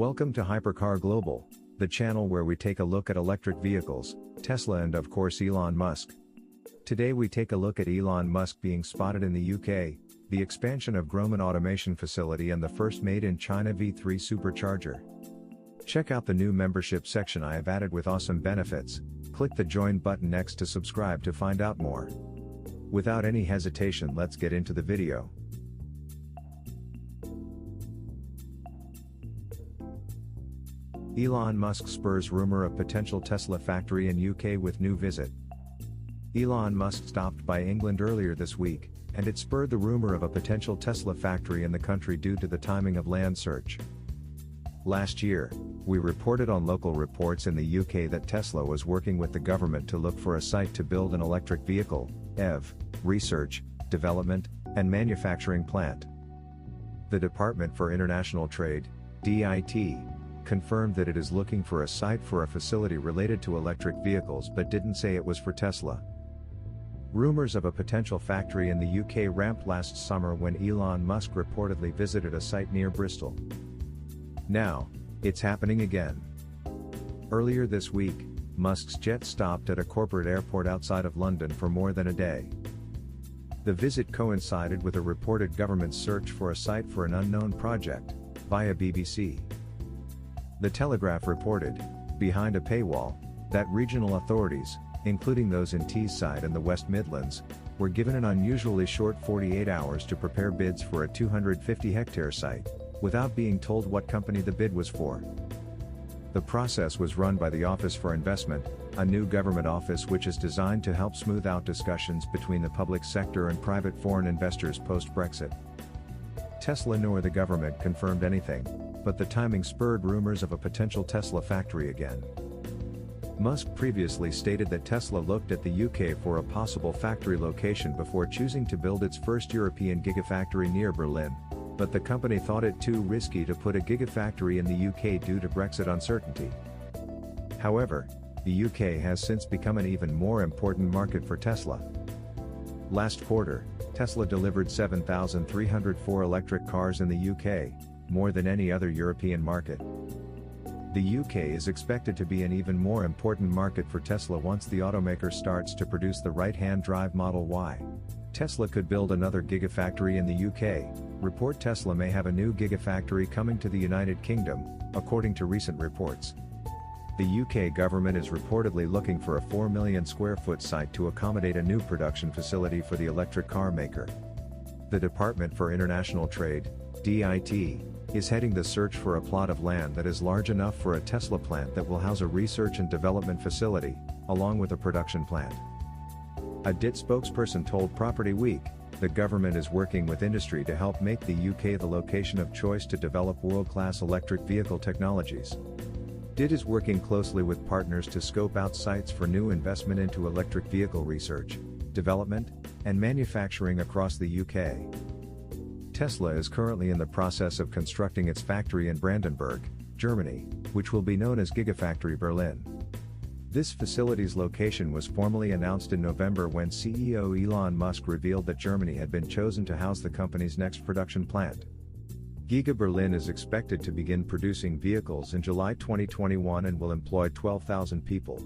Welcome to Hypercar Global, the channel where we take a look at electric vehicles, Tesla and of course Elon Musk. Today we take a look at Elon Musk being spotted in the UK, the expansion of Grohmann Automation Facility and the first made-in-China V3 supercharger. Check out the new membership section I have added with awesome benefits. Click the join button next to subscribe to find out more. Without any hesitation, let's get into the video. Elon Musk spurs rumor of potential Tesla factory in UK with new visit. Elon Musk stopped by England earlier this week, and it spurred the rumor of a potential Tesla factory in the country due to the timing of land search. Last year, we reported on local reports in the UK that Tesla was working with the government to look for a site to build an electric vehicle, EV, research, development, and manufacturing plant. The Department for International Trade, DIT, confirmed that it is looking for a site for a facility related to electric vehicles but didn't say it was for Tesla. Rumors of a potential factory in the UK ramped last summer when Elon Musk reportedly visited a site near Bristol. Now, it's happening again. Earlier this week, Musk's jet stopped at a corporate airport outside of London for more than a day. The visit coincided with a reported government search for a site for an unknown project, via BBC. The Telegraph reported, behind a paywall, that regional authorities, including those in Teesside and the West Midlands, were given an unusually short 48 hours to prepare bids for a 250-hectare site, without being told what company the bid was for. The process was run by the Office for Investment, a new government office which is designed to help smooth out discussions between the public sector and private foreign investors post-Brexit. Tesla nor the government confirmed anything, but the timing spurred rumors of a potential Tesla factory again. Musk previously stated that Tesla looked at the UK for a possible factory location before choosing to build its first European Gigafactory near Berlin, but the company thought it too risky to put a Gigafactory in the UK due to Brexit uncertainty. However, the UK has since become an even more important market for Tesla. Last quarter, Tesla delivered 7,304 electric cars in the UK, more than any other European market. The UK is expected to be an even more important market for Tesla once the automaker starts to produce the right-hand drive Model Y. Tesla could build another Gigafactory in the UK. Report Tesla may have a new Gigafactory coming to the United Kingdom, according to recent reports. The UK government is reportedly looking for a 4 million square foot site to accommodate a new production facility for the electric car maker. The Department for International Trade, DIT, is heading the search for a plot of land that is large enough for a Tesla plant that will house a research and development facility, along with a production plant. A DIT spokesperson told Property Week, the government is working with industry to help make the UK the location of choice to develop world-class electric vehicle technologies. DIT is working closely with partners to scope out sites for new investment into electric vehicle research, development, and manufacturing across the UK. Tesla is currently in the process of constructing its factory in Brandenburg, Germany, which will be known as Gigafactory Berlin. This facility's location was formally announced in November when CEO Elon Musk revealed that Germany had been chosen to house the company's next production plant. Giga Berlin is expected to begin producing vehicles in July 2021 and will employ 12,000 people.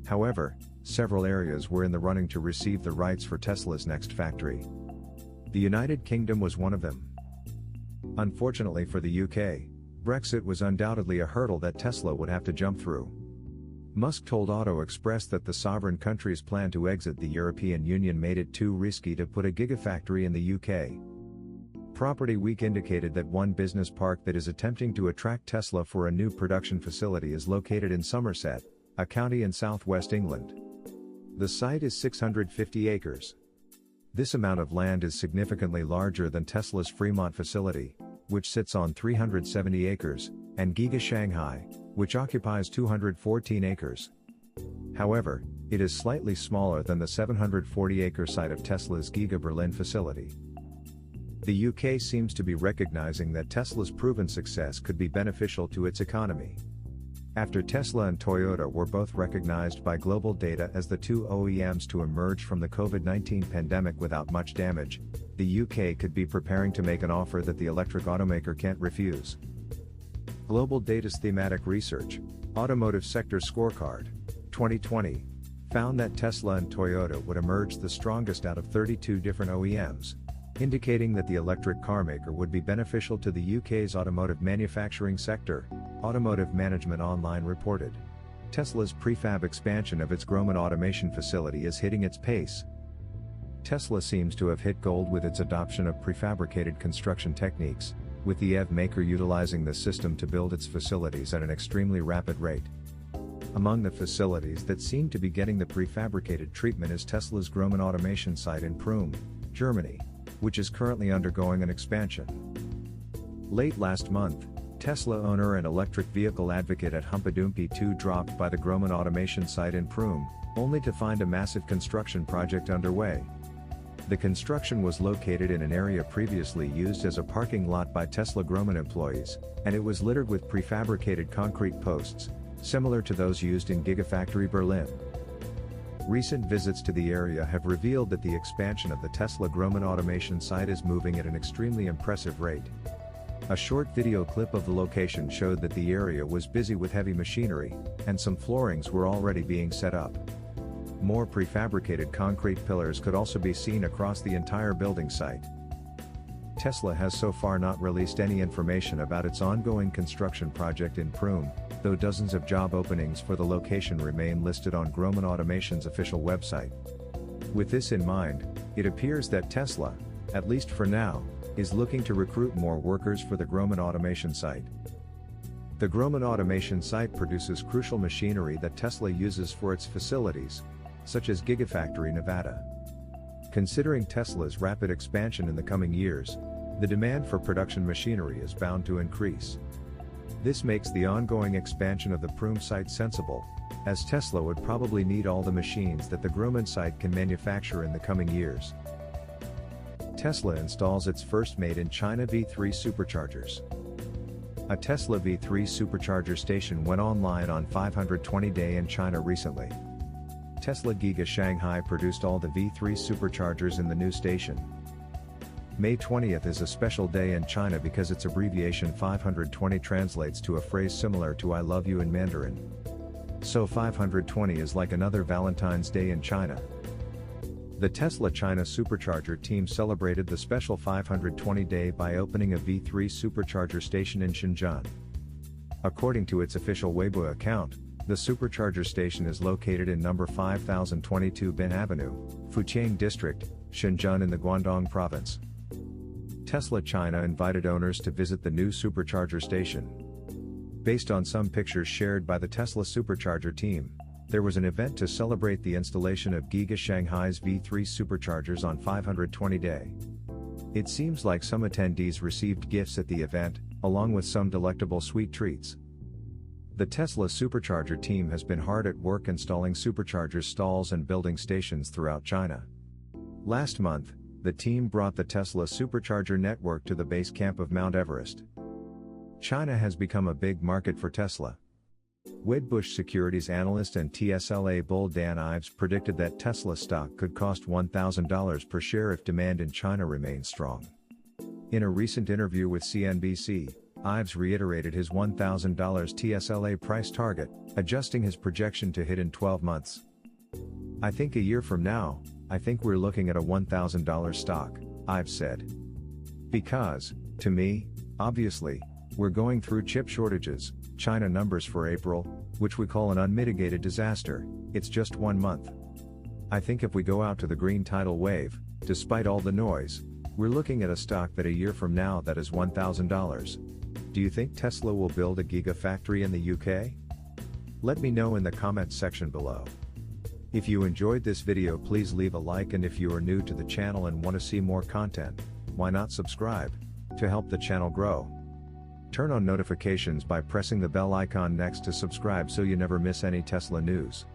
However, several areas were in the running to receive the rights for Tesla's next factory. The United Kingdom was one of them. Unfortunately for the UK, Brexit was undoubtedly a hurdle that Tesla would have to jump through. Musk told Auto Express that the sovereign country's plan to exit the European Union made it too risky to put a Gigafactory in the UK. Property Week indicated that one business park that is attempting to attract Tesla for a new production facility is located in Somerset, a county in southwest England. The site is 650 acres. This amount of land is significantly larger than Tesla's Fremont facility, which sits on 370 acres, and Giga Shanghai, which occupies 214 acres. However, it is slightly smaller than the 740-acre site of Tesla's Giga Berlin facility. The UK seems to be recognizing that Tesla's proven success could be beneficial to its economy. After Tesla and Toyota were both recognized by global data as the two OEMs to emerge from the COVID-19 pandemic without much damage, the UK could be preparing to make an offer that the electric automaker can't refuse. Global Data's Thematic Research, Automotive Sector Scorecard, 2020, found that Tesla and Toyota would emerge the strongest out of 32 different OEMs, indicating that the electric car maker would be beneficial to the UK's automotive manufacturing sector, Automotive Management Online reported. Tesla's prefab expansion of its Grohmann automation facility is hitting its pace. Tesla seems to have hit gold with its adoption of prefabricated construction techniques, with the EV maker utilizing the system to build its facilities at an extremely rapid rate. Among the facilities that seem to be getting the prefabricated treatment is Tesla's Grohmann automation site in Prüm, Germany, which is currently undergoing an expansion. Late last month, Tesla owner and electric vehicle advocate at Humpadumpy 2 dropped by the Grohmann automation site in Prüm, only to find a massive construction project underway. The construction was located in an area previously used as a parking lot by Tesla Grohmann employees, and it was littered with prefabricated concrete posts, similar to those used in Gigafactory Berlin. Recent visits to the area have revealed that the expansion of the Tesla Grohmann automation site is moving at an extremely impressive rate. A short video clip of the location showed that the area was busy with heavy machinery, and some floorings were already being set up. More prefabricated concrete pillars could also be seen across the entire building site. Tesla has so far not released any information about its ongoing construction project in Prüm, though dozens of job openings for the location remain listed on Grohmann Automation's official website. With this in mind, it appears that Tesla, at least for now, is looking to recruit more workers for the Grohmann automation site. The Grohmann automation site produces crucial machinery that Tesla uses for its facilities, such as Gigafactory Nevada. Considering Tesla's rapid expansion in the coming years, the demand for production machinery is bound to increase. This makes the ongoing expansion of the Prüm site sensible, as Tesla would probably need all the machines that the Grohmann site can manufacture in the coming years. Tesla installs its first made-in-China V3 superchargers. A Tesla V3 supercharger station went online on 520 day in China recently. Tesla Giga Shanghai produced all the V3 superchargers in the new station. May 20th is a special day in China because its abbreviation 520 translates to a phrase similar to I love you in Mandarin. So 520 is like another Valentine's Day in China. The Tesla China supercharger team celebrated the special 520 day by opening a V3 supercharger station in Shenzhen. According to its official Weibo account, the supercharger station is located in number 5022 Bin Avenue, Fujian District, Shenzhen in the Guangdong Province. Tesla China invited owners to visit the new supercharger station. Based on some pictures shared by the Tesla supercharger team, there was an event to celebrate the installation of Giga Shanghai's V3 superchargers on 520 day. It seems like some attendees received gifts at the event, along with some delectable sweet treats. The Tesla supercharger team has been hard at work installing supercharger stalls and building stations throughout China. Last month, the team brought the Tesla supercharger network to the base camp of Mount Everest. China has become a big market for Tesla. Wedbush securities analyst and TSLA bull Dan Ives predicted that Tesla stock could cost $1,000 per share if demand in China remains strong. In a recent interview with CNBC, Ives reiterated his $1,000 TSLA price target, adjusting his projection to hit in 12 months. I think a year from now, I think we're looking at a $1,000 stock, Ives said. Because, to me, obviously, we're going through chip shortages. China numbers for April, which we call an unmitigated disaster, it's just 1 month. I think if we go out to the green tidal wave, despite all the noise, we're looking at a stock that a year from now that is $1,000. Do you think Tesla will build a Gigafactory in the UK? Let me know in the comments section below. If you enjoyed this video, please leave a like, and if you are new to the channel and want to see more content, why not subscribe, to help the channel grow. Turn on notifications by pressing the bell icon next to subscribe so you never miss any Tesla news.